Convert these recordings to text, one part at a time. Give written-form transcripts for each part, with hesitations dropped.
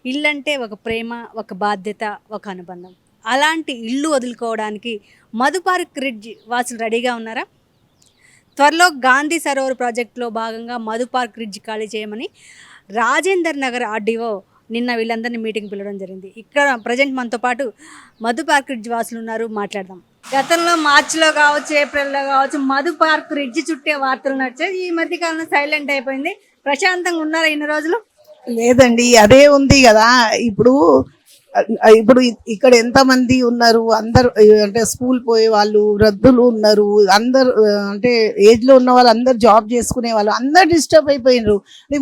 ఇల్లంటే ఒక ప్రేమ, ఒక బాధ్యత, ఒక అనుబంధం. అలాంటి ఇల్లు వదులుకోవడానికి మధుపార్క్ రిడ్జ్ వాసులు రెడీగా ఉన్నారా? త్వరలో గాంధీ సరోవర్ ప్రాజెక్టులో భాగంగా మధుపార్క్ రిడ్జ్ ఖాళీ చేయమని రాజేందర్ నగర్ ఆర్డీఓ నిన్న వీళ్ళందరినీ మీటింగ్ పిలవడం జరిగింది. ఇక్కడ ప్రజెంట్ మనతో పాటు మధుపార్క్ రిడ్జ్ వాసులు ఉన్నారు, మాట్లాడదాం. గతంలో మార్చిలో కావచ్చు, ఏప్రిల్లో కావచ్చు మధుపార్క్ రిడ్జ్ చుట్టే వార్తలు నడిచాయి. ఈ మధ్య కాలంలో సైలెంట్ అయిపోయింది. ప్రశాంతంగా ఉన్నారా ఇన్ని రోజులు? లేదండి, అదే ఉంది కదా. ఇప్పుడు ఇప్పుడు ఇక్కడ ఎంత మంది ఉన్నారు, అందరు అంటే స్కూల్ పోయే వాళ్ళు, వృద్ధులు ఉన్నారు, అందరు అంటే ఏజ్ లో ఉన్న వాళ్ళు అందరు జాబ్ చేసుకునే వాళ్ళు అందరు డిస్టర్బ్ అయిపోయినారు.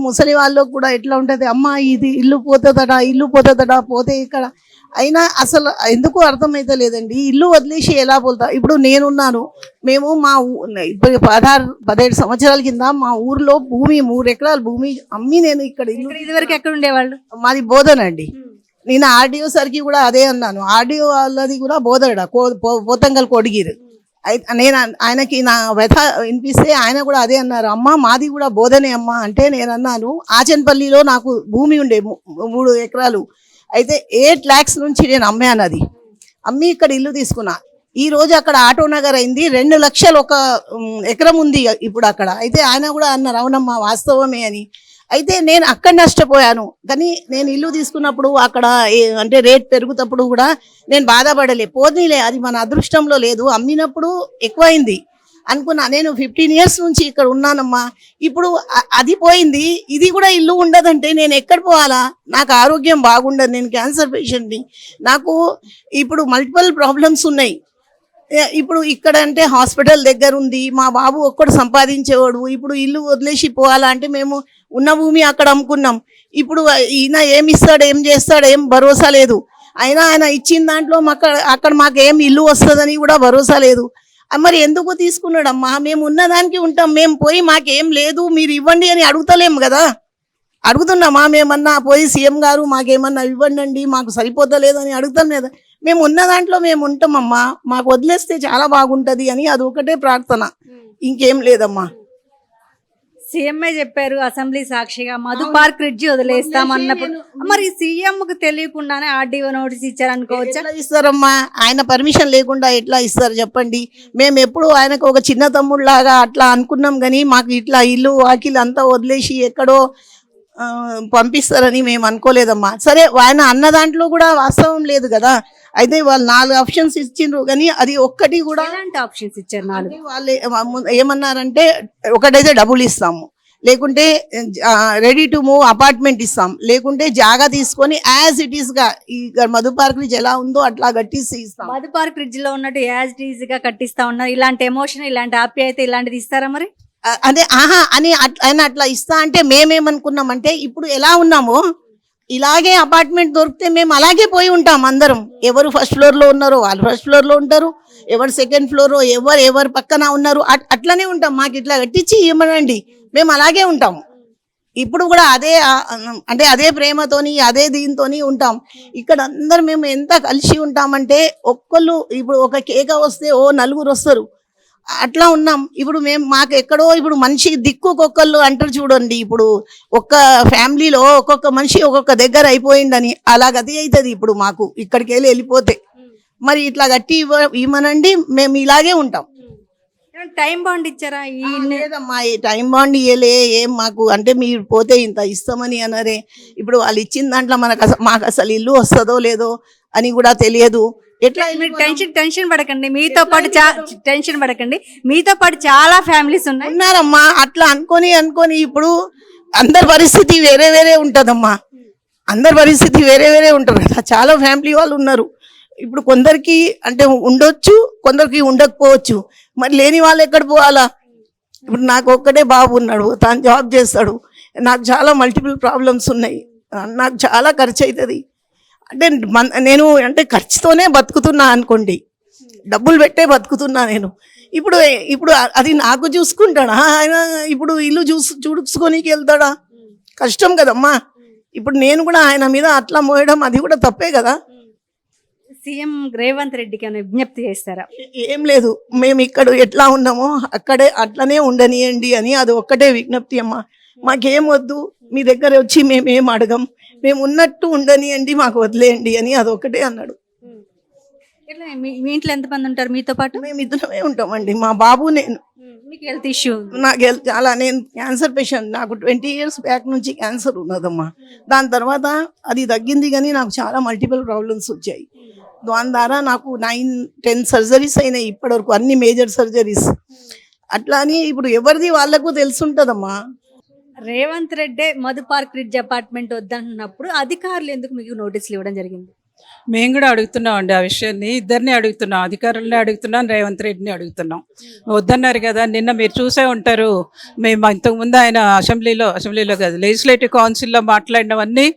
ముసలి వాళ్ళకు కూడా ఎట్లా ఉంటది, అమ్మ ఇది ఇల్లు పోతుందట పోతే ఇక్కడ అయినా అసలు ఎందుకు అర్థమైతే లేదండి. ఇల్లు వదిలేసి ఎలా పోతా. ఇప్పుడు నేనున్నాను, మేము మా ఇప్పుడు 17 సంవత్సరాల కింద మా ఊర్లో భూమి 3 ఎకరాల భూమి అమ్మి నేను ఇక్కడ ఇల్లు. ఇదివరకు ఎక్కడ ఉండేవాళ్ళు? మాది బోధనండి. నేను ఆర్డీఓ సరికి కూడా అదే అన్నాను. ఆర్డీఓ వాళ్ళది కూడా బోధడ పోతంగల్ కొడిగిరు. నేను ఆయనకి నా వ్యథ వినిపిస్తే ఆయన కూడా అదే అన్నారు, అమ్మ మాది కూడా బోధనే అమ్మ అంటే. నేను అన్నాను, ఆచన్పల్లిలో నాకు భూమి ఉండే 3 ఎకరాలు, అయితే 8 lakhs నుంచి నేను అమ్మాను. అది అమ్మి ఇక్కడ ఇల్లు తీసుకున్నా. ఈ రోజు అక్కడ ఆటో నగర్ అయింది, 2 లక్షలు ఒక ఎకరం ఉంది ఇప్పుడు అక్కడ. అయితే ఆయన కూడా అన్నారు, అవునమ్మా వాస్తవమే అని. అయితే నేను అక్కడ నష్టపోయాను, కానీ నేను ఇల్లు తీసుకున్నప్పుడు అక్కడ అంటే రేట్ పెరుగుతప్పుడు కూడా నేను బాధపడలే. పోనీలే, అది మన అదృష్టంలో లేదు, అమ్మినప్పుడు ఎక్కువైంది అనుకున్నా. నేను 15 years నుంచి ఇక్కడ ఉన్నానమ్మా. ఇప్పుడు అది పోయింది, ఇది కూడా ఇల్లు ఉండదంటే నేను ఎక్కడ పోవాలా? నాకు ఆరోగ్యం బాగుండదు, నేను క్యాన్సర్ పేషెంట్ని. నాకు ఇప్పుడు మల్టిపుల్ ప్రాబ్లమ్స్ ఉన్నాయి. ఇప్పుడు ఇక్కడ అంటే హాస్పిటల్ దగ్గర ఉంది, మా బాబు ఒక్కడు సంపాదించేవాడు. ఇప్పుడు ఇల్లు వదిలేసి పోవాలా అంటే మేము ఉన్న భూమి అక్కడ అమ్ముకున్నాం. ఇప్పుడు ఈయన ఏమి ఇస్తాడు, ఏం చేస్తాడు, ఏం భరోసా లేదు. అయినా ఆయన ఇచ్చిన దాంట్లో అక్కడ మాకు ఏం ఇల్లు వస్తుందని కూడా భరోసా లేదు. మరి ఎందుకు తీసుకున్నాడమ్మా? మేము ఉన్నదానికి ఉంటాం, మేము పోయి మాకేం లేదు మీరు ఇవ్వండి అని అడుగుతలేము కదా. అడుగుతున్నామా మేమన్నా పోయి సీఎం గారు మాకేమన్నా ఇవ్వండి, మాకు సరిపోతలేదని అడుగుతాం లేదా? మేము ఉన్న దాంట్లో మేము ఉంటామమ్మా, మాకు వదిలేస్తే చాలా బాగుంటది అని అది ఒకటే ప్రార్థన, ఇంకేం లేదమ్మా. సీఎంఏ చెప్పారు అసెంబ్లీ సాక్షిగా మధుపార్క్ రిడ్జ్ వదిలేస్తామన్నప్పుడు, మరి సీఎంకు తెలియకుండానే ఆర్డీఓ నోటీస్ ఇచ్చారనుకోవచ్చా? ఎట్లా ఇస్తారమ్మా? ఆయన పర్మిషన్ లేకుండా ఎట్లా ఇస్తారు చెప్పండి? మేము ఎప్పుడు ఆయనకు ఒక చిన్న తమ్ముళ్ళలాగా అట్లా అనుకున్నాం, కానీ మాకు ఇట్లా ఇల్లు వాకిలు అంతా వదిలేసి ఎక్కడో పంపిస్తారని మేము అనుకోలేదమ్మా. సరే, ఆయన అన్న దాంట్లో కూడా వాస్తవం లేదు కదా. అయితే వాళ్ళు 4 ఆప్షన్స్ ఇచ్చిండ్రు, కానీ అది ఒక్కటి కూడా. ఎలాంటి ఆప్షన్స్ ఇచ్చారు? 4 వాళ్ళు ఏమన్నారంటే, ఒకటైతే డబ్బులు ఇస్తాము, లేకుంటే రెడీ టు మూవ్ అపార్ట్మెంట్ ఇస్తాం, లేకుంటే జాగా తీసుకొని యాజ్ ఇట్ ఈస్ గా ఈ మధుపార్క్ రిడ్జ్ ఎలా ఉందో అట్లా కట్టిసి ఇస్తాం. మధుపార్క్ రిడ్జ్ లో ఉన్నట్టు యాజ్ ఇట్ ఈస్ గా కట్టిస్తా ఉన్నారు. ఇలాంటి ఎమోషన్, ఇలాంటి ఆప్యాయత ఇలాంటిది ఇస్తారా మరి? అదే ఆహా అని ఆయన అట్లా ఇస్తా అంటే మేమేమనుకున్నామంటే, ఇప్పుడు ఎలా ఉన్నామో ఇలాగే అపార్ట్మెంట్ దొరికితే మేము అలాగే పోయి ఉంటాం అందరం. ఎవరు ఫస్ట్ ఫ్లోర్ లో ఉన్నారో వాళ్ళు ఫస్ట్ ఫ్లోర్ లో ఉంటారు, ఎవరు సెకండ్ ఫ్లోర్, ఎవరు పక్కన ఉన్నారు అట్లనే ఉంటాం. మాకు ఇట్లా కట్టించి ఇవ్వమండి, మేము అలాగే ఉంటాము. ఇప్పుడు కూడా అదే అంటే అదే ప్రేమతోని అదే దీంతోని ఉంటాం. ఇక్కడ అందరు మేము ఎంత కలిసి ఉంటామంటే, ఒక్కళ్ళు ఇప్పుడు ఒక కేక వస్తే 4 వస్తారు, అట్లా ఉన్నాం. ఇప్పుడు మేము మాకు ఎక్కడో ఇప్పుడు మనిషి దిక్కుకొక్కళ్ళు అంటారు చూడండి. ఇప్పుడు ఒక్క ఫ్యామిలీలో ఒక్కొక్క మనిషి ఒక్కొక్క దగ్గర అయిపోయిందని అలా గతి అవుతుంది. ఇప్పుడు మాకు ఇక్కడికి వెళ్ళిపోతే మరి ఇట్లా గట్టి ఇవ్వమనండి, మేము ఇలాగే ఉంటాం. టైం బాండ్ ఇచ్చారా? లేదమ్మా, ఈ టైం బాండ్ ఇవ్వలే ఏం మాకు. అంటే మీరు పోతే ఇంత ఇస్తామని అనరే. ఇప్పుడు వాళ్ళు ఇచ్చిన దాంట్లో మాకు అసలు ఇల్లు వస్తుందో లేదో అని కూడా తెలియదు. ఎట్లా మీరు టెన్షన్ పడకండి, మీతో పాటు టెన్షన్ పడకండి, మీతో పాటు చాలా ఫ్యామిలీస్ ఉన్నారమ్మా. అట్లా అనుకొని ఇప్పుడు అందరి పరిస్థితి వేరే వేరే ఉంటుందమ్మా. అందరి పరిస్థితి వేరే వేరే ఉంటారు కదా. చాలా ఫ్యామిలీ వాళ్ళు ఉన్నారు. ఇప్పుడు కొందరికి అంటే ఉండొచ్చు, కొందరికి ఉండకపోవచ్చు. మరి లేని వాళ్ళు ఎక్కడ పోవాలా? ఇప్పుడు నాకు ఒక్కటే బాబు ఉన్నాడు, తాను జాబ్ చేస్తాడు. నాకు చాలా మల్టిపుల్ ప్రాబ్లమ్స్ ఉన్నాయి, నాకు చాలా ఖర్చు అవుతుంది. అంటే నేను అంటే ఖర్చుతోనే బతుకుతున్నా అనుకోండి, డబ్బులు పెట్టే బతుకుతున్నా నేను. ఇప్పుడు అది నాకు చూసుకుంటాడా ఆయన? ఇప్పుడు ఇల్లు చూసుకొనికి వెళ్తాడా? కష్టం కదమ్మా. ఇప్పుడు నేను కూడా ఆయన మీద అట్లా మోయడం అది కూడా తప్పే కదా. సీఎం రేవంత్ రెడ్డికి ఏమైనా విజ్ఞప్తి చేస్తారా? ఏం లేదు, మేము ఇక్కడ ఎట్లా ఉన్నామో అక్కడే అట్లనే ఉండనియండి అని అది ఒక్కటే విజ్ఞప్తి అమ్మా. మాకేం వద్దు, మీ దగ్గర వచ్చి మేమేం అడగం, మేము ఉన్నట్టు ఉండనియండి, మాకు వదిలేయండి అని అదొకటే అన్నాడు. ఇట్లా మీ ఇంట్లో ఎంతమంది ఉంటారు మీతో పాటు? మేము ఇద్దరమే ఉంటామండి, మా బాబు నేను. మీకు హెల్త్ ఇష్యూ? నాకు చాలా, నేను క్యాన్సర్ పేషెంట్, నాకు 20 years బ్యాక్ నుంచి క్యాన్సర్ ఉన్నదమ్మా. దాని తర్వాత అది తగ్గింది కానీ నాకు చాలా మల్టిపుల్ ప్రాబ్లమ్స్ వచ్చాయి. దాని ద్వారా నాకు 9-10 సర్జరీస్ అయినాయి ఇప్పటివరకు, అన్ని మేజర్ సర్జరీస్. అట్లా అని ఇప్పుడు ఎవరిది వాళ్ళకు తెలుసుంటదమ్మా. Revanth Reddy Madhu park ridge apartment వద్దంటున్నప్పుడు అధికారులు ఎందుకు మీకు నోటీసులు ఇవ్వడం జరిగింది? మేము కూడా అడుగుతున్నాం అండి ఆ విషయాన్ని, ఇద్దరిని అడుగుతున్నాం, అధికారులని అడుగుతున్నాం, రేవంత్ రెడ్డిని అడుగుతున్నాం. వద్దన్నారు కదా, నిన్న మీరు చూసే ఉంటారు, మేము ఇంతకుముందు ఆయన అసెంబ్లీలో కాదు లెజిస్లేటివ్ కౌన్సిల్లో మాట్లాడినవన్నీ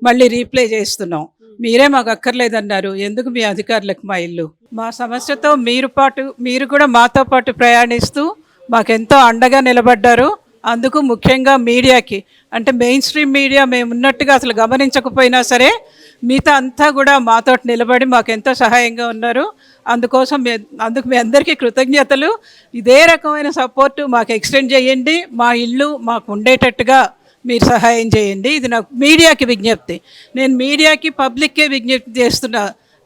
మళ్ళీ రీప్లే చేస్తున్నాం. మీరే మాకు అక్కర్లేదన్నారు, ఎందుకు మీ అధికారులకు మా ఇల్లు? మా సమస్యతో మీరు కూడా మాతో పాటు ప్రయాణిస్తూ మాకెంతో అండగా నిలబడ్డారు. అందుకు ముఖ్యంగా మీడియాకి, అంటే మెయిన్ స్ట్రీమ్ మీడియా మేము ఉన్నట్టుగా అసలు గమనించకపోయినా సరే మిగతా అంతా కూడా మాతో నిలబడి మాకు ఎంతో సహాయంగా ఉన్నారు. అందుకు మీ అందరికీ కృతజ్ఞతలు. ఇదే రకమైన సపోర్టు మాకు ఎక్స్టెండ్ చేయండి, మా ఇల్లు మాకు ఉండేటట్టుగా మీరు సహాయం చేయండి. ఇది నాకు మీడియాకి విజ్ఞప్తి. నేను మీడియాకి పబ్లిక్కే విజ్ఞప్తి చేస్తున్నా,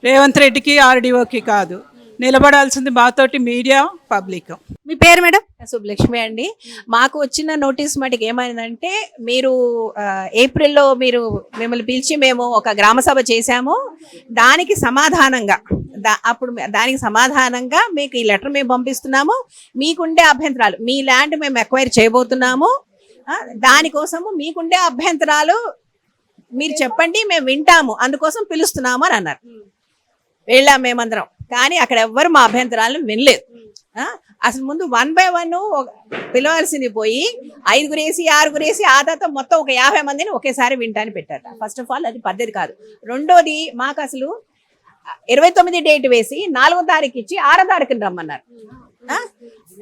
రేవంత్ రెడ్డికి ఆర్డీఓకి కాదు. నిలబడాల్సింది మాతోటి మీడియా, పబ్లిక్. మీ పేరు మేడం? శుభలక్ష్మి అండి. మాకు వచ్చిన నోటీస్ మటుకు ఏమైందంటే, మీరు ఏప్రిల్లో మిమ్మల్ని పిలిచి మేము ఒక గ్రామ సభ చేశాము, దానికి సమాధానంగా దానికి సమాధానంగా మీకు ఈ లెటర్ మేము పంపిస్తున్నాము. మీకుండే అభ్యంతరాలు, మీ ల్యాండ్ మేము ఎక్వైర్ చేయబోతున్నాము, దానికోసము మీకుండే అభ్యంతరాలు మీరు చెప్పండి, మేము వింటాము, అందుకోసం పిలుస్తున్నాము అని అన్నారు. వెళ్ళాం మేమందరం, కానీ అక్కడ ఎవ్వరు మా అభ్యంతరాలను వినలేదు. అసలు ముందు 1 by 1 పిలవాల్సింది పోయి 5 6 ఆ తర్వాత మొత్తం ఒక 50 మందిని ఒకేసారి వింటాన్ని పెట్టారు. ఫస్ట్ ఆఫ్ ఆల్ అది పద్ధతి కాదు. రెండోది, మాకు అసలు 29 డేట్ వేసి 4వ తారీఖు ఇచ్చి 6వ తారీఖుని రమ్మన్నారు.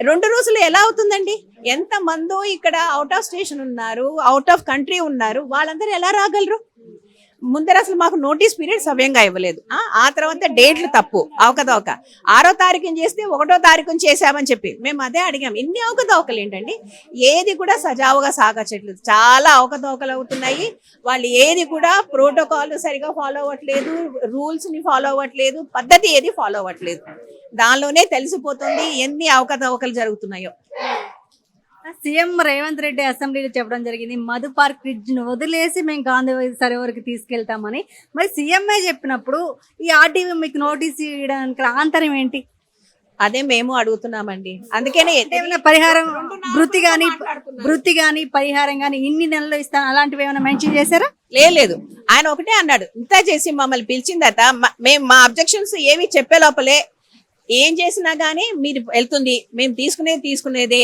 2 రోజులు ఎలా అవుతుందండి? ఎంత మందో ఇక్కడ అవుట్ ఆఫ్ స్టేషన్ ఉన్నారు, అవుట్ ఆఫ్ కంట్రీ ఉన్నారు, వాళ్ళందరూ ఎలా రాగలరు? ముందర అసలు మాకు నోటీస్ పీరియడ్ సవ్యంగా ఇవ్వలేదు. ఆ తర్వాత డేట్లు తప్పు, అవకతవక. 6వ తారీఖుని చేస్తే 1వ తారీఖుని చేశామని చెప్పి మేము అదే అడిగాం. ఇన్ని అవకతవకలు ఏంటండి? ఏది కూడా సజావుగా సాగట్లేదు, చాలా అవకతవకలు అవుతున్నాయి. వాళ్ళు ఏది కూడా ప్రోటోకాల్ సరిగా ఫాలో అవ్వట్లేదు, రూల్స్ని ఫాలో అవ్వట్లేదు, పద్ధతి ఏది ఫాలో అవ్వట్లేదు. దానిలోనే తెలిసిపోతుంది ఎన్ని అవకతవకలు జరుగుతున్నాయో. సీఎం రేవంత్ రెడ్డి అసెంబ్లీలో చెప్పడం జరిగింది, మధు పార్క్ బ్రిడ్జ్ను వదిలేసి మేము గాంధీ సరోవర్కి తీసుకెళ్తామని. మరి సీఎంఏ చెప్పినప్పుడు ఈ ఆర్టీవీ మీకు నోటీస్ ఇవ్వడానికి ఆంతరం ఏంటి? అదే మేము అడుగుతున్నామండి. అందుకనే ఏమైనా పరిహారం, వృత్తి కానీ పరిహారం కానీ ఇన్ని నెలలు ఇస్తాను అలాంటివి ఏమైనా మెన్షన్ చేశారా? లేదు. ఆయన ఒకటే అన్నాడు, ఇంత చేసి మమ్మల్ని పిలిచిన తర్వాత మేము మా అబ్జెక్షన్స్ ఏవి చెప్పే లోపలే ఏం చేసినా గానీ మీరు వెళ్తుంది, మేము తీసుకునేదే,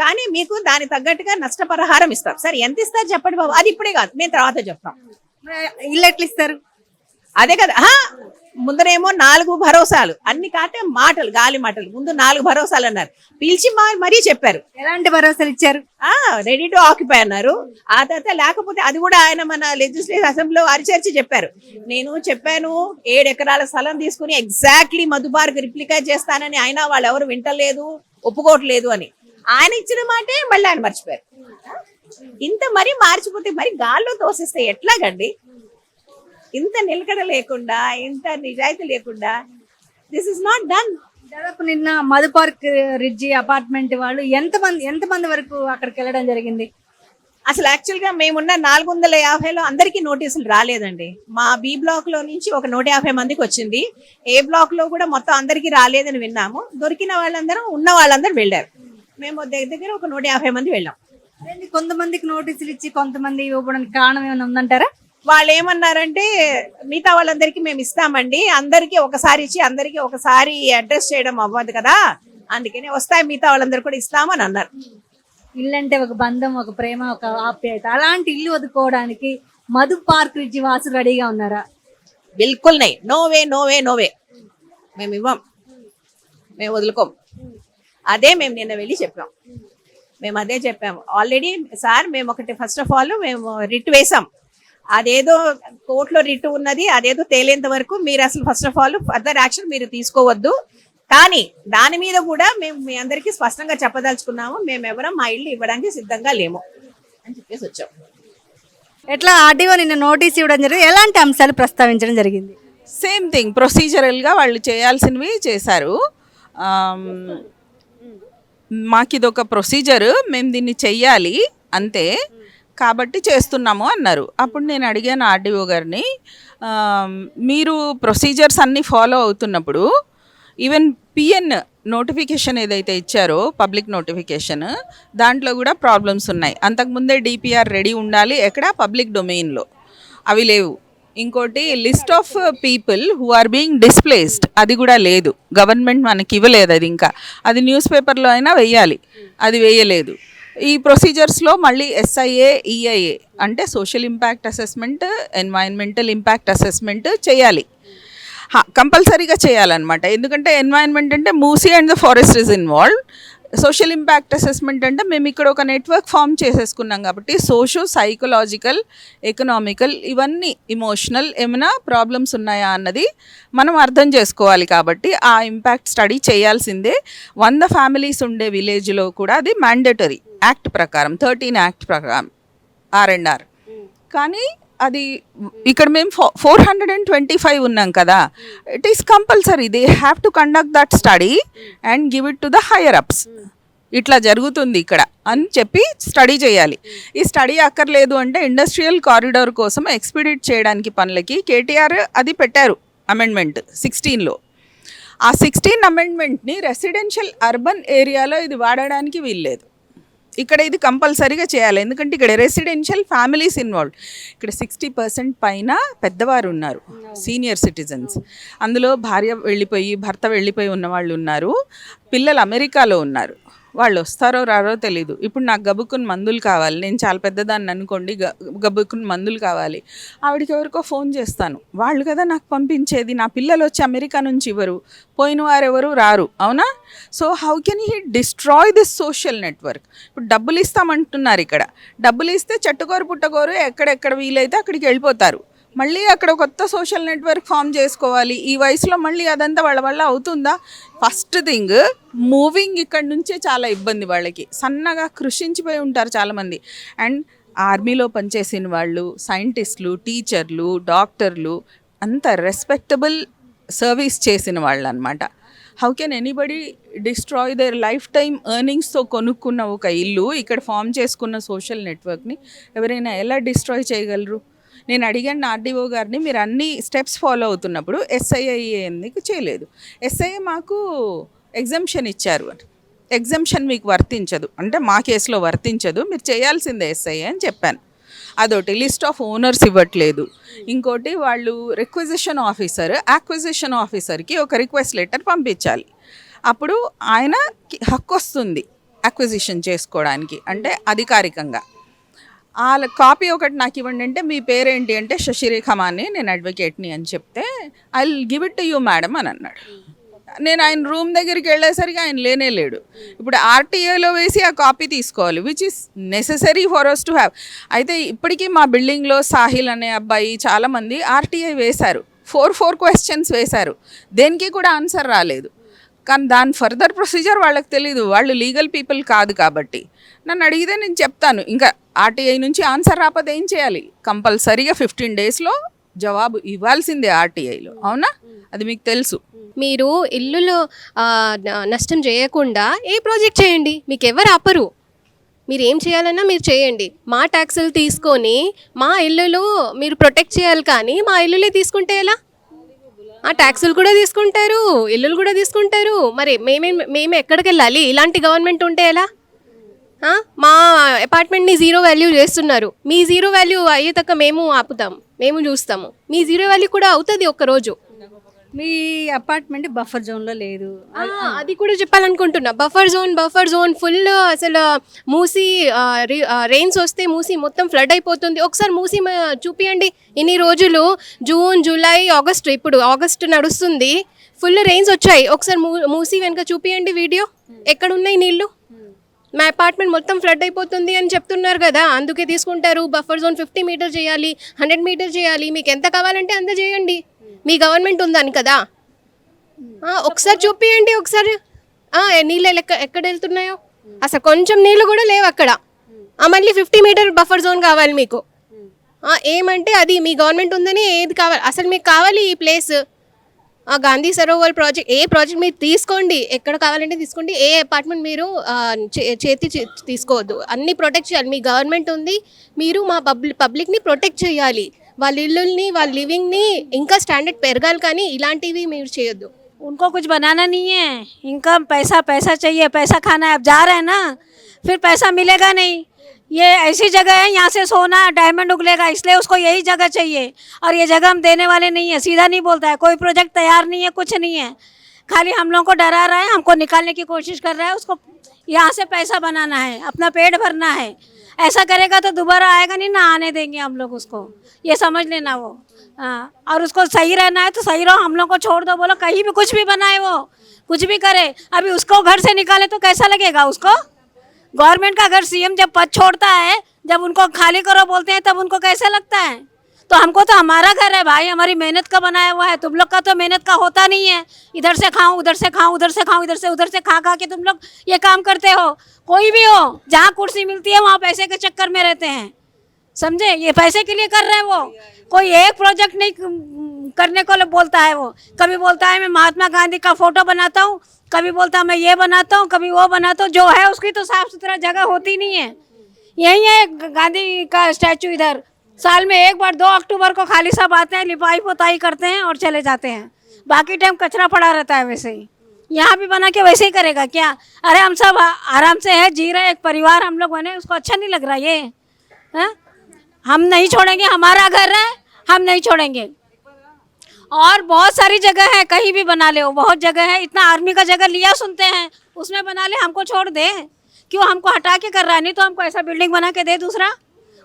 కానీ మీకు దాని తగ్గట్టుగా నష్టపరిహారం ఇస్తాం. సరే, ఎంత ఇస్తారు చెప్పండి బాబు, అది ఇప్పుడే కాదు, మేము తర్వాత చెప్తాం. ఇల్లు ఎట్లా ఇస్తారు? అదే కదా, ముందరేమో 4 భరోసాలు, అన్ని కాటే మాటలు, గాలి మాటలు. ముందు 4 భరోసాలు అన్నారు, పిలిచి మరీ చెప్పారు. ఎలాంటి భరోసాలు ఇచ్చారు? రెడీ టు ఆక్యుపై అన్నారు. ఆ తర్వాత లేకపోతే అది కూడా ఆయన మన లెజిస్లేటివ్ అసెంబ్లీలో అరిచర్చి చెప్పారు. నేను చెప్పాను 7 ఎకరాల స్థలం తీసుకుని ఎగ్జాక్ట్లీ మధు పార్క్ రిప్లికా చేస్తానని, అయినా వాళ్ళు ఎవరు వింటలేదు, ఒప్పుకోవట్లేదు అని. ఆయన ఇచ్చిన మాటే మళ్ళీ ఆయన మర్చిపోయారు. ఇంత మరీ మార్చిపోతే మరి గాల్లో తోసేస్తే ఎట్లాగండి? ఇంత నిలకడ లేకుండా, ఇంత నిజాయితీ లేకుండా, దిస్ ఇస్ నాట్ డన్. దాదాపు నిన్న మధు పార్క్ రిడ్జి అపార్ట్మెంట్ వాళ్ళు ఎంతమంది వరకు అక్కడికి వెళ్ళడం జరిగింది? అసలు యాక్చువల్గా మేమున్న 450లో అందరికీ నోటీసులు రాలేదండి. మా బి బ్లాక్ లో నుంచి ఒక 150 మందికి వచ్చింది. ఏ బ్లాక్ లో కూడా మొత్తం అందరికీ రాలేదని విన్నాము. దొరికిన వాళ్ళందరూ ఉన్న వాళ్ళందరూ వెళ్ళారు. మేము దగ్గర ఒక 150 మంది వెళ్ళాం. కొంతమందికి నోటీసులు ఇచ్చి కొంతమంది ఇవ్వడానికి కారణం ఏమైనా ఉందంటారా? వాళ్ళు ఏమన్నారంటే, మిగతా వాళ్ళందరికీ మేము ఇస్తామండి, అందరికీ ఒకసారి ఇచ్చి అందరికీ ఒకసారి అడ్రస్ చేయడం అవ్వదు కదా, అందుకని వస్తాయి, మిగతా వాళ్ళందరూ కూడా ఇస్తామని అన్నారు. ఇల్లు అంటే ఒక బంధం, ఒక ప్రేమ, ఒక ఆప్యాయత. అలాంటి ఇల్లు వదుకోవడానికి మధు పార్క్ రిడ్జి వాసులు రెడీగా ఉన్నారా? బిల్కుల్ నై, నో వే. మేము ఇవ్వం, మేము వదులుకోం. అదే మేము నిన్న వెళ్ళి చెప్పాం. మేము అదే చెప్పాము ఆల్రెడీ. సార్, మేము ఒకటి ఫస్ట్ ఆఫ్ ఆల్ మేము రిట్ వేసాం. అదేదో కోర్టులో రిట్ ఉన్నది, అదేదో తేలేంత వరకు మీరు అసలు first of all further action మీరు తీసుకోవద్దు. కానీ దాని మీద కూడా మేము మీ అందరికీ స్పష్టంగా చెప్పదలుచుకున్నాము, మేము ఎవరం మా ఇల్లు ఇవ్వడానికి సిద్ధంగా లేము. అని చెప్పేసి వచ్చాం. ఎట్లా ఆర్డీఓ నిన్న నోటీస్ ఇవ్వడం జరిగింది, ఎలాంటి అంశాలు ప్రస్తావించడం జరిగింది? సేమ్ థింగ్, ప్రొసీజరల్గా వాళ్ళు చేయాల్సినవి చేశారు. మాకు ఇదొక ప్రొసీజర్, మేము దీన్ని చెయ్యాలి అంతే, కాబట్టి చేస్తున్నాము అన్నారు. అప్పుడు నేను అడిగాను ఆర్డీఓ గారిని, మీరు ప్రొసీజర్స్ అన్నీ ఫాలో అవుతున్నప్పుడు ఈవెన్ పిఎన్ నోటిఫికేషన్ ఏదైతే ఇచ్చారో పబ్లిక్ నోటిఫికేషన్, దాంట్లో కూడా ప్రాబ్లమ్స్ ఉన్నాయి. అంతకుముందే డిపిఆర్ రెడీ ఉండాలి, ఎక్కడ పబ్లిక్ డొమైన్లో అవి లేవు. ఇంకోటి list of people who are being displaced, అది కూడా లేదు. గవర్నమెంట్ మనకి ఇవ్వలేదు అది, ఇంకా అది న్యూస్ పేపర్లో అయినా వెయ్యాలి, అది వేయలేదు. ఈ ప్రొసీజర్స్లో మళ్ళీ ఎస్ఐఏ ఈఐఏ అంటే social impact assessment, environmental impact assessment చేయాలి, కంపల్సరీగా చేయాలన్నమాట. ఎందుకంటే ఎన్వైరన్మెంట్ అంటే Musi and the forest is involved. Social impact assessment అంటే మేము ఇక్కడ ఒక నెట్వర్క్ ఫామ్ చేసేసుకున్నాం కాబట్టి సోషో సైకలాజికల్, ఎకనామికల్, ఇవన్నీ ఇమోషనల్ ఏమైనా ప్రాబ్లమ్స్ ఉన్నాయా అన్నది మనం అర్థం చేసుకోవాలి. కాబట్టి ఆ ఇంపాక్ట్ స్టడీ చేయాల్సిందే. 100 ఫ్యామిలీస్ ఉండే విలేజ్లో కూడా అది మ్యాండేటరీ యాక్ట్ ప్రకారం, 13 యాక్ట్ ప్రకారం R&R. కానీ అది ఇక్కడ మేము 425 ఉన్నాం కదా, it is compulsory, they have to conduct that study and give it to the higher ups. ఇట్లా జరుగుతుంది ఇక్కడ అని చెప్పి స్టడీ చేయాలి. ఈ స్టడీ అక్కర్లేదు అంటే ఇండస్ట్రియల్ కారిడార్ కోసం ఎక్స్పిడిట్ చేయడానికి పనులకి కేటీఆర్ అది పెట్టారు అమెండ్మెంట్ 16లో. ఆ 16 అమెండ్మెంట్ని రెసిడెన్షియల్ అర్బన్ ఏరియాలో ఇది వాడడానికి వీల్లేదు. ఇక్కడ ఇది కంపల్సరీగా చేయాలి, ఎందుకంటే ఇక్కడ రెసిడెన్షియల్ ఫ్యామిలీస్ ఇన్వాల్వ్. ఇక్కడ 60% పైన పెద్దవారు ఉన్నారు, సీనియర్ సిటిజన్స్. అందులో భార్య వెళ్ళిపోయి భర్త వెళ్ళిపోయి ఉన్న వాళ్ళు ఉన్నారు, పిల్లలు అమెరికాలో ఉన్నారు. వాళ్ళు వస్తారో రారో తెలీదు. ఇప్పుడు నాకు గబుక్కుని మందులు కావాలి, నేను చాలా పెద్దదాన్ని అనుకోండి, గబుక్కుని మందులు కావాలి, ఆవిడకి ఎవరికో ఫోన్ చేస్తాను, వాళ్ళు కదా నాకు పంపించేది. నా పిల్లలు వచ్చి అమెరికా నుంచి ఇవ్వరు, పోయిన వారు ఎవరు రారు, అవునా? So how can he destroy this social network? ఇప్పుడు డబ్బులు ఇస్తామంటున్నారు, ఇక్కడ డబ్బులు ఇస్తే చెట్టుకోరు పుట్టకోరు ఎక్కడెక్కడ వీలైతే అక్కడికి వెళ్ళిపోతారు. మళ్ళీ అక్కడ కొత్త సోషల్ నెట్వర్క్ ఫామ్ చేసుకోవాలి. ఈ వయసులో మళ్ళీ అదంతా వాళ్ళ వల్ల అవుతుందా? ఫస్ట్ థింగ్, మూవింగ్ ఇక్కడ నుంచే చాలా ఇబ్బంది వాళ్ళకి. సన్నగా కృషించిపోయి ఉంటారు చాలామంది. అండ్ ఆర్మీలో పనిచేసిన వాళ్ళు, సైంటిస్టులు, టీచర్లు, డాక్టర్లు, అంత రెస్పెక్టబుల్ సర్వీస్ చేసిన వాళ్ళు అనమాట. How can anybody destroy their lifetime ఎర్నింగ్స్తో కొనుక్కున్న ఒక ఇల్లు, ఇక్కడ ఫామ్ చేసుకున్న సోషల్ నెట్వర్క్ని ఎవరైనా ఎలా డిస్ట్రాయ్ చేయగలరు? నేను అడిగాను ఆర్డీఓ గారిని, మీరు అన్ని స్టెప్స్ ఫాలో అవుతున్నప్పుడు ఎస్ఐఏ ఎందుకు చేయలేదు? ఎస్ఐఏ మాకు ఎగ్జంప్షన్ ఇచ్చారు, ఎగ్జంప్షన్ మీకు వర్తించదు అంటే మా కేసులో వర్తించదు, మీరు చేయాల్సిందే ఎస్ఐఏ అని చెప్పాను. అదొకటి. లిస్ట్ ఆఫ్ ఓనర్స్ ఇవ్వట్లేదు. ఇంకోటి, వాళ్ళు రిక్విజిషన్ ఆఫీసర్కి ఒక రిక్వెస్ట్ లెటర్ పంపించాలి. అప్పుడు ఆయనకి హక్కు వస్తుంది అక్విజిషన్ చేసుకోవడానికి, అంటే అధికారికంగా. ఆ కాపీ ఒకటి నాకు ఇవ్వండి అంటే, మీ పేరేంటి అంటే శశిరేఖ మాని, నేను అడ్వకేట్ని అని చెప్తే, I will give it to you madam అని అన్నాడు. నేను ఆయన రూమ్ దగ్గరికి వెళ్ళేసరికి ఆయన లేనే లేడు. ఇప్పుడు ఆర్టీఏలో వేసి ఆ కాపీ తీసుకోవాలి, which is necessary for us to have. అయితే ఇప్పటికీ మా బిల్డింగ్లో సాహిల్ అనే అబ్బాయి చాలామంది ఆర్టీఐ వేశారు, 4 క్వశ్చన్స్ వేశారు, దేనికి కూడా ఆన్సర్ రాలేదు. కానీ దాని ఫర్దర్ ప్రొసీజర్ వాళ్ళకి తెలీదు, వాళ్ళు లీగల్ పీపుల్ కాదు కాబట్టి. నన్ను అడిగితే నేను చెప్తాను, ఇంకా ఆర్టీఐ నుంచి ఆన్సర్ రాకపోతే ఏం చేయాలి? కంపల్సరీగా 15 డేస్లో జవాబు ఇవ్వాల్సిందే ఆర్టీఐలో, అవునా? అది మీకు తెలుసు. మీరు ఇల్లులో నష్టం చేయకుండా ఏ ప్రాజెక్ట్ చేయండి, మీకు ఎవరు ఆపరు. మీరు ఏం చేయాలన్నా మీరు చేయండి. మా ట్యాక్సులు తీసుకొని మా ఇల్లులో మీరు ప్రొటెక్ట్ చేయాలి, కానీ మా ఇల్లులే తీసుకుంటే ఎలా? ఆ ట్యాక్సులు కూడా తీసుకుంటారు, ఇల్లులు కూడా తీసుకుంటారు. మరి మేము ఎక్కడికి వెళ్ళాలి? ఇలాంటి గవర్నమెంట్ ఉంటే ఎలా? మా అపార్ట్మెంట్ని 0 వాల్యూ చేస్తున్నారు. మీ 0 వాల్యూ అయ్యేదాకా మేము ఆపుతాం, మేము చూస్తాము. మీ 0 వాల్యూ కూడా అవుతుంది ఒక్కరోజు. మీ అపార్ట్మెంట్ బఫర్ జోన్లో లేదు, అది కూడా చెప్పాలనుకుంటున్నా. బఫర్ జోన్ ఫుల్, అసలు మూసి రెయిన్స్ వస్తే మూసి మొత్తం ఫ్లడ్ అయిపోతుంది. ఒకసారి మూసి చూపియండి. ఇన్ని రోజులు జూన్, జూలై, ఆగస్ట్, ఇప్పుడు ఆగస్ట్ నడుస్తుంది, ఫుల్ రెయిన్స్ వచ్చాయి. ఒకసారి మూసి వెనక చూపియండి వీడియో, ఎక్కడ ఉన్నాయి నీళ్ళు? మా అపార్ట్మెంట్ మొత్తం ఫ్లడ్ అయిపోతుంది అని చెప్తున్నారు కదా, అందుకే తీసుకుంటారు. బఫర్ జోన్ 50 మీటర్ చేయాలి, 100 మీటర్ చేయాలి, మీకు ఎంత కావాలంటే అంత చేయండి. మీ గవర్నమెంట్ ఉందని కదా, ఒకసారి చూపియండి. ఒకసారి నీళ్ళు ఎక్కడ వెళ్తున్నాయో, అసలు కొంచెం నీళ్ళు కూడా లేవు అక్కడ. మళ్ళీ 50 మీటర్ బఫర్ జోన్ కావాలి మీకు. ఏమంటే అది మీ గవర్నమెంట్ ఉందని ఏది కావాలి అసలు మీకు కావాలి ఈ ప్లేస్. గాంధీ సరోవర్ ప్రాజెక్ట్ ఏ ప్రాజెక్ట్ మీరు తీసుకోండి, ఎక్కడ కావాలంటే తీసుకోండి, ఏ అపార్ట్మెంట్ మీరు తీసుకోవద్దు, అన్ని ప్రొటెక్ట్ చేయాలి. మీ గవర్నమెంట్ ఉంది, మీరు మా పబ్లిక్ని ప్రొటెక్ట్ చేయాలి, వాళ్ళ ఇల్లుల్ని వాళ్ళ లివింగ్ని ఇంకా స్టాండర్డ్ పెరగాలి, కానీ ఇలాంటివి మీరు చేయొద్దు. उनको कुछ बनाना नहीं है, इनकम पैसा पैसा चाहिए, पैसा खाना है. अब जा रहे हैं ना, फिर पैसा मिलेगा नहीं. ये ऐसी जगह है यहाँ से सोना डायमंड उगलेगा, इसलिए उसको यही जगह चाहिए. और ये जगह हम देने वाले नहीं है, सीधा नहीं बोलता है, कोई प्रोजेक्ट तैयार नहीं है, कुछ नहीं है, खाली हम लोगों को डरा रहा है, हमको निकालने की कोशिश कर रहा है. उसको यहाँ से पैसा बनाना है, अपना पेट भरना है. ऐसा करेगा तो दोबारा आएगा नहीं ना, आने देंगे हम लोग उसको, ये समझ लेना वो. हाँ, और उसको सही रहना है तो सही रहो, हम लोग को छोड़ दो. बोलो कहीं भी कुछ भी बनाए, वो कुछ भी करे. अभी उसको घर से निकाले तो कैसा लगेगा उसको? गवर्नमेंट का अगर सीएम जब पद छोड़ता है, जब उनको खाली करो बोलते हैं, तब उनको कैसे लगता है? तो हमको तो हमारा घर है भाई, हमारी मेहनत का बनाया हुआ है. तुम लोग का तो मेहनत का होता नहीं है, इधर से खाऊं उधर से खाऊं, उधर से खाऊं उधर से खा के तुम लोग ये काम करते हो. कोई भी हो, जहाँ कुर्सी मिलती है वहाँ पैसे के चक्कर में रहते हैं, समझे? ये पैसे के लिए कर रहे हैं वो. कोई एक प्रोजेक्ट नहीं करने को बोलता है वो. कभी बोलता है मैं महात्मा गांधी का फोटो बनाता हूँ, कभी बोलता है मैं ये बनाता हूँ, कभी वो बनाता हूँ. जो है उसकी तो साफ सुथरा जगह होती नहीं है. यही है गांधी का स्टैचू इधर, साल में एक बार 2 अक्टूबर को खाली सब आते हैं, लिपाई पोताई करते हैं और चले जाते हैं. बाकी टाइम कचरा पड़ा रहता है. वैसे ही यहाँ भी बना के वैसे ही करेगा क्या? अरे हम सब आराम से है, जी रहे, एक परिवार हम लोग बने, उसको अच्छा नहीं लग रहा ये? है? हम नहीं छोड़ेंगे, हमारा घर है, हम नहीं छोड़ेंगे. और बहुत सारी जगह है, कहीं भी बना ले, बहुत जगह है. इतना आर्मी का जगह लिया सुनते हैं, उसमें बना ले, हमको छोड़ दे. क्यों हमको हटा के कर रहा है? नहीं तो हमको ऐसा बिल्डिंग बना के दे दूसरा,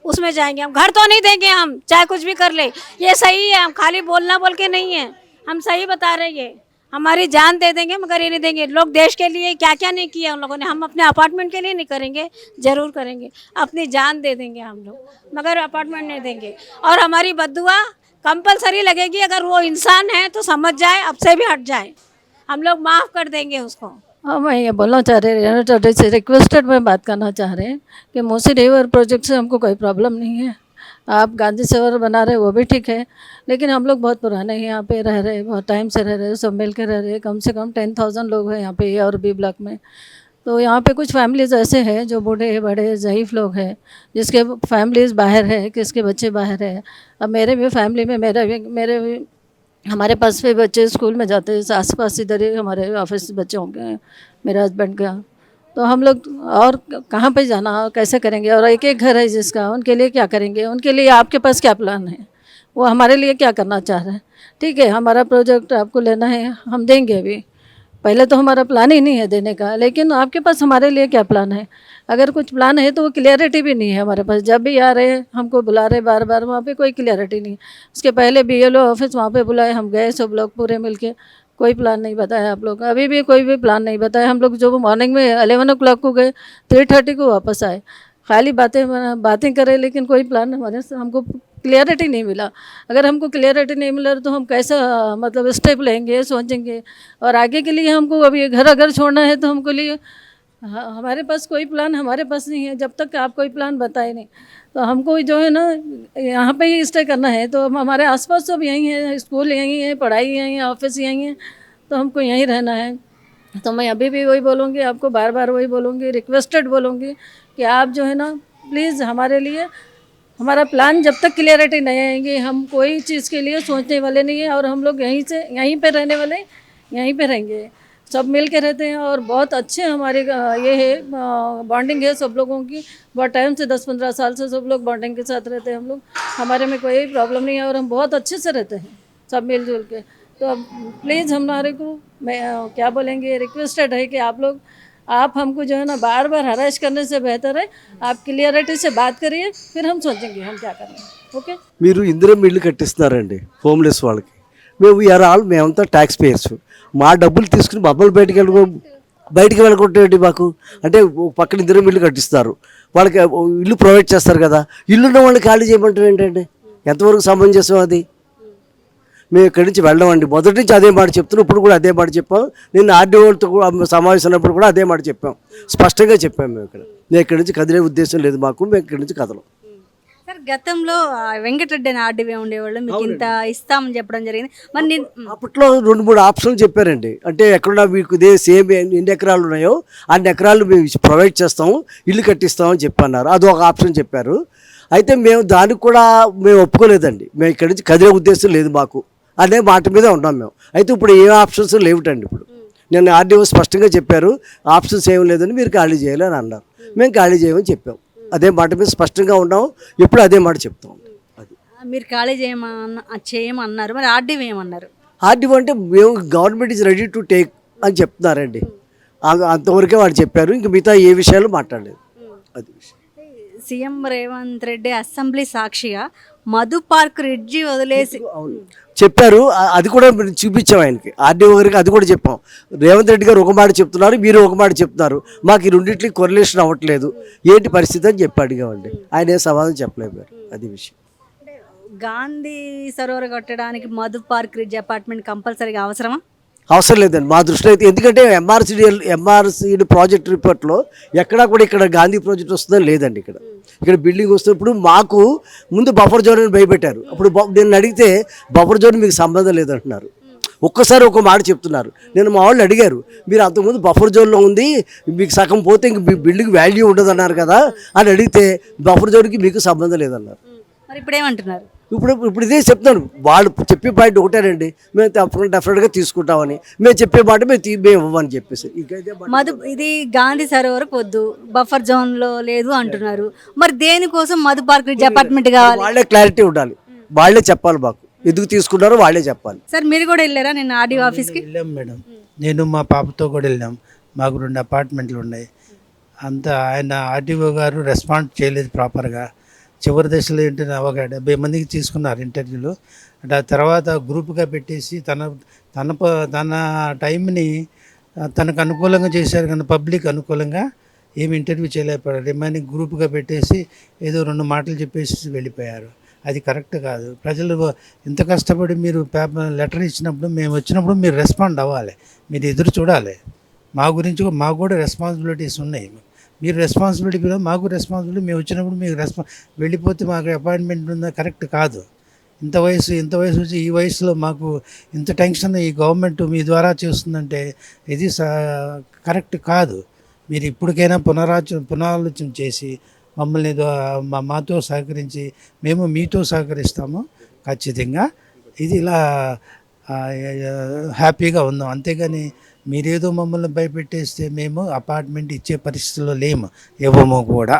उसमें जाएंगे हम. घर तो नहीं देंगे हम, चाहे कुछ भी कर ले. ये सही है, हम खाली बोलना बोल के नहीं है, हम सही बता रहे हैं. हमारी जान दे देंगे मगर ये नहीं देंगे. लोग देश के लिए क्या क्या नहीं किया उन लोगों ने, हम अपने अपार्टमेंट के लिए नहीं करेंगे, ज़रूर करेंगे. अपनी जान दे देंगे हम लोग, मगर अपार्टमेंट नहीं देंगे. और हमारी बद्दुआ कंपलसरी लगेगी. अगर वो इंसान है तो समझ जाए, अब से भी हट जाए, हम लोग माफ़ कर देंगे उसको. हाँ, मैं ये बोलना चाह रहे से रिक्वेस्टेड में बात करना चाह रहे हैं कि मूसी रिवर प्रोजेक्ट से हमको कोई प्रॉब्लम नहीं है. आप गांधी सरोवर बना रहे वो भी ठीक है, लेकिन हम लोग बहुत पुराने हैं, यहाँ पे रह रहे, बहुत टाइम से रह रहे, सब मिल के रह रहे. कम से कम 10,000 लोग हैं यहाँ पे ए और बी ब्लॉक में. तो यहाँ पे कुछ फैमिलीज ऐसे हैं जो बूढ़े बड़े ज़ईफ़ लोग हैं, जिसके फैमिलीज बाहर है, किसके बच्चे बाहर है. अब मेरे भी फैमिली में मेरे भी हमारे पास भी बच्चे स्कूल में जाते हैं, आस पास इधर ही हमारे ऑफिस बच्चे होंगे मेरे हस्बैंड का. तो हम लोग और कहाँ पे जाना, कैसे करेंगे? और एक एक घर है जिसका, उनके लिए क्या करेंगे? उनके लिए आपके पास क्या प्लान है? वो हमारे लिए क्या करना चाह रहे हैं? ठीक है, हमारा प्रोजेक्ट आपको लेना है, हम देंगे. अभी पहले तो हमारा प्लान ही नहीं है देने का, लेकिन आपके पास हमारे लिए क्या प्लान है? अगर कुछ प्लान है तो वो क्लियरिटी भी नहीं है हमारे पास. जब भी आ रहे हैं हमको बुला रहे बार बार, वहाँ पे कोई क्लियरिटी नहीं. उसके पहले BLO ऑफिस वहाँ पे बुलाए, हम गए सब लोग पूरे मिलके, कोई प्लान नहीं बताया आप लोग. अभी भी कोई भी प्लान नहीं बताया. हम लोग जो मॉर्निंग में 11 o'clock को गए, 3:30 को वापस आए. खाली बातें करें, लेकिन कोई प्लान हमारे से हमको क्लियरिटी नहीं मिला. अगर हमको क्लियरिटी नहीं मिला तो हम कैसा मतलब स्टेप लेंगे, सोचेंगे. और आगे के लिए हमको अभी घर अगर छोड़ना है तो हमको लिए हमारे पास कोई प्लान हमारे पास नहीं है, जब तक आप कोई प्लान बताए नहीं. तो हमको जो है ना यहाँ पे ही स्टे करना है. तो हम हमारे आसपास सब यहीं है, स्कूल यहीं है, पढ़ाई यहीं है, ऑफिस यहीं है, तो हमको यहीं रहना है. तो मैं अभी भी वही बोलूँगी, आपको बार बार वही बोलूँगी, रिक्वेस्टेड बोलूँगी कि आप जो है ना प्लीज़ हमारे लिए, हमारा प्लान जब तक क्लियरिटी नहीं आएंगी, हम कोई चीज़ के लिए सोचने वाले नहीं है. और हम लोग यहीं पे रहने वाले, यहीं पे रहेंगे, सब मिल के रहते हैं. और बहुत अच्छे हमारे ये है बॉन्डिंग है सब लोगों की. बहुत टाइम से 10-15 साल से सब लोग बॉन्डिंग के साथ रहते हैं हम लोग. हमारे में कोई प्रॉब्लम नहीं है और हम बहुत अच्छे से रहते हैं सब मिलजुल के. तो अब प्लीज़ हमारे को, मैं क्या बोलेंगे, रिक्वेस्टेड है कि आप हमको जो है ना बार बार हराश करने से बेहतर है आप क्लियरिटी से बात करिए, फिर हम सोचेंगे हम क्या करेंगे. ఓకే, మీరు ఇందిరం ఇల్లు కట్టిస్తున్నారండి హోమ్లెస్ వాళ్ళకి. మేమంతా ట్యాక్స్ పేయర్స్. మా డబ్బులు తీసుకుని మమ్మల్ని బయటికి వెళ్ళగొట్టేయండి మాకు. అంటే పక్కన ఇందిరం ఇల్లు కట్టిస్తారు, వాళ్ళకి ఇల్లు ప్రొవైడ్ చేస్తారు కదా, ఇల్లున్న వాళ్ళని ఖాళీ చేయమంటారు ఏంటండి? ఎంతవరకు సమంజసం అది? మేము ఇక్కడి నుంచి వెళ్ళమండి. మొదటి నుంచి అదే మాట చెప్తున్నాం, ఇప్పుడు కూడా అదే మాట చెప్పాం. నిన్న ఆర్డీఓతో కూడా సమావేశం ఉన్నప్పుడు కూడా అదే మాట చెప్పాం, స్పష్టంగా చెప్పాం. మేము మేము ఇక్కడి నుంచి కదిలే ఉద్దేశం లేదు మాకు, మేము ఇక్కడి నుంచి కదలం. సార్ గతంలో వెంకటరెడ్డి అని ఆర్డీవీ ఉండేవాళ్ళు, మీకు ఇంత ఇస్తామని చెప్పడం జరిగింది. మరి నేను అప్పట్లో 2-3 ఆప్షన్లు చెప్పారండి. అంటే ఎక్కడున్నా మీకు ఇదే సేమ్ ఎన్ని ఎకరాలు ఉన్నాయో అన్ని ఎకరాలు మేము ప్రొవైడ్ చేస్తాము, ఇల్లు కట్టిస్తామని చెప్పన్నారు. అదొక ఆప్షన్ చెప్పారు. అయితే మేము దానికి కూడా మేము ఒప్పుకోలేదండి. మేము ఇక్కడి నుంచి కదిలే ఉద్దేశం లేదు మాకు అనే మాట మీద ఉన్నాం మేము. అయితే ఇప్పుడు ఏ ఆప్షన్స్ లేవుటండి. ఇప్పుడు నేను ఆర్డీఓ స్పష్టంగా చెప్పారు, ఆప్షన్స్ ఏం లేదని మీరు ఖాళీ చేయాలి అని అన్నారు. మేము ఖాళీ చేయమని చెప్పాం, అదే మాట మీద స్పష్టంగా ఉన్నాం. ఎప్పుడు అదే మాట చెప్తాం. అది మీరు ఖాళీ చేయమన్నారు, మరి ఆర్డీవీ ఏమన్నారు? ఆర్డీఓ అంటే మేము government is ready to take అని చెప్తున్నారండి. అంతవరకే వాడు చెప్పారు, ఇంక మిగతా ఏ విషయాలు మాట్లాడలేదు. అది విషయం. సీఎం రేవంత్ రెడ్డి అసెంబ్లీ సాక్షిగా మధు పార్క్ రిడ్జి వదిలేసి చెప్పారు. అది కూడా చూపించాం ఆయనకి, ఆర్డీఓ గారికి అది కూడా చెప్పాం. రేవంత్ రెడ్డి గారు ఒక మాట చెప్తున్నారు, మీరు ఒక మాట చెప్తున్నారు, మాకు ఈ రెండింటికి కొరిలేషన్ అవ్వట్లేదు, ఏంటి పరిస్థితి అని చెప్పి అడిగామండి. ఆయన ఏం సమాధానం చెప్పలేపారు. అది విషయం. గాంధీ సరోవర్ కట్టడానికి మధు పార్క్ రిడ్జ్ అపార్ట్మెంట్ కంపల్సరీగా అవసరమా? అవసరం లేదండి మా దృష్టిలో అయితే. ఎందుకంటే ఎంఆర్సీడీ ప్రాజెక్ట్ రిపోర్ట్లో ఎక్కడా కూడా ఇక్కడ గాంధీ ప్రాజెక్ట్ వస్తుందని లేదండి. ఇక్కడ బిల్డింగ్ వస్తున్నప్పుడు మాకు ముందు బఫర్ జోన్ అని భయపెట్టారు. అప్పుడు నేను అడిగితే బఫర్ జోన్ మీకు సంబంధం లేదంటున్నారు. ఒక్కసారి ఒక మాట చెప్తున్నారు. నేను మా వాళ్ళు అడిగారు, మీరు అంతకుముందు బఫర్ జోన్లో ఉంది, మీకు సగం పోతే ఇంక మీ బిల్డింగ్ వాల్యూ ఉండదు అన్నారు కదా అని అడిగితే బఫర్ జోన్కి మీకు సంబంధం లేదన్నారు. మరి ఇప్పుడు ఏమంటున్నారు? ఇప్పుడు ఇదే చెప్తాను. వాళ్ళు చెప్పే పాయింట్ ఒకటేనండి, మేము తప్పకుండా డెఫినెట్గా తీసుకుంటామని. మేము చెప్పే మాట మేము ఇవ్వమని చెప్పేసి ఇది గాంధీ సరోవర్ వద్దు, బఫర్ జోన్ లో లేదు అంటున్నారు. మరి దేనికోసం మధు పార్క్ రిడ్జ్ అపార్ట్మెంట్ కావాలి? వాళ్ళే క్లారిటీ ఉండాలి, వాళ్ళే చెప్పాలి మాకు, ఎందుకు తీసుకున్నారో వాళ్ళే చెప్పాలి. సార్ మీరు కూడా వెళ్ళారా నిన్న ఆర్డీఓ ఆఫీస్కి? వెళ్ళాం మేడం, నేను మా పాపతో కూడా వెళ్ళాం. మాకు 2 అపార్ట్మెంట్లు ఉన్నాయి. అంతా ఆయన ఆర్డీఓ గారు రెస్పాండ్ చేయలేదు ప్రాపర్గా. చివరి దశలో ఏంటంటే ఒక 70 మందికి తీసుకున్నారు ఇంటర్వ్యూలు. అంటే ఆ తర్వాత గ్రూప్గా పెట్టేసి తన టైంని తనకు అనుకూలంగా చేశారు, కానీ పబ్లిక్ అనుకూలంగా ఏమి ఇంటర్వ్యూ చేయలేకపోయారు. రిమైనింగ్ గ్రూప్గా పెట్టేసి ఏదో 2 మాటలు చెప్పేసి వెళ్ళిపోయారు. అది కరెక్ట్ కాదు. ప్రజలు ఇంత కష్టపడి మీరు లెటర్ ఇచ్చినప్పుడు, మేము వచ్చినప్పుడు మీరు రెస్పాండ్ అవ్వాలి, మీరు ఎదురు చూడాలి. మా గురించి మాకు కూడా రెస్పాన్సిబిలిటీస్ ఉన్నాయి. మీరు రెస్పాన్సిబిలిటీ కూడా మాకు రెస్పాన్సిబిలిటీ. మేము వచ్చినప్పుడు మీకు వెళ్ళిపోతే మాకు అపాయింట్మెంట్ ఉందా, కరెక్ట్ కాదు. ఇంత వయసు వచ్చి ఈ వయసులో మాకు ఇంత టెన్షన్ ఈ గవర్నమెంట్ మీ ద్వారా చేస్తుందంటే ఇది కరెక్ట్ కాదు. మీరు ఇప్పటికైనా పునరాలోచన చేసి మమ్మల్ని మాతో సహకరించి మేము మీతో సహకరిస్తాము ఖచ్చితంగా. ఇది ఇలా హ్యాపీగా ఉందాం. అంతేగాని మీరేదో మమ్మల్ని భయపెట్టేస్తే మేము అపార్ట్మెంట్ ఇచ్చే పరిస్థితుల్లో లేము, ఇవ్వము కూడా.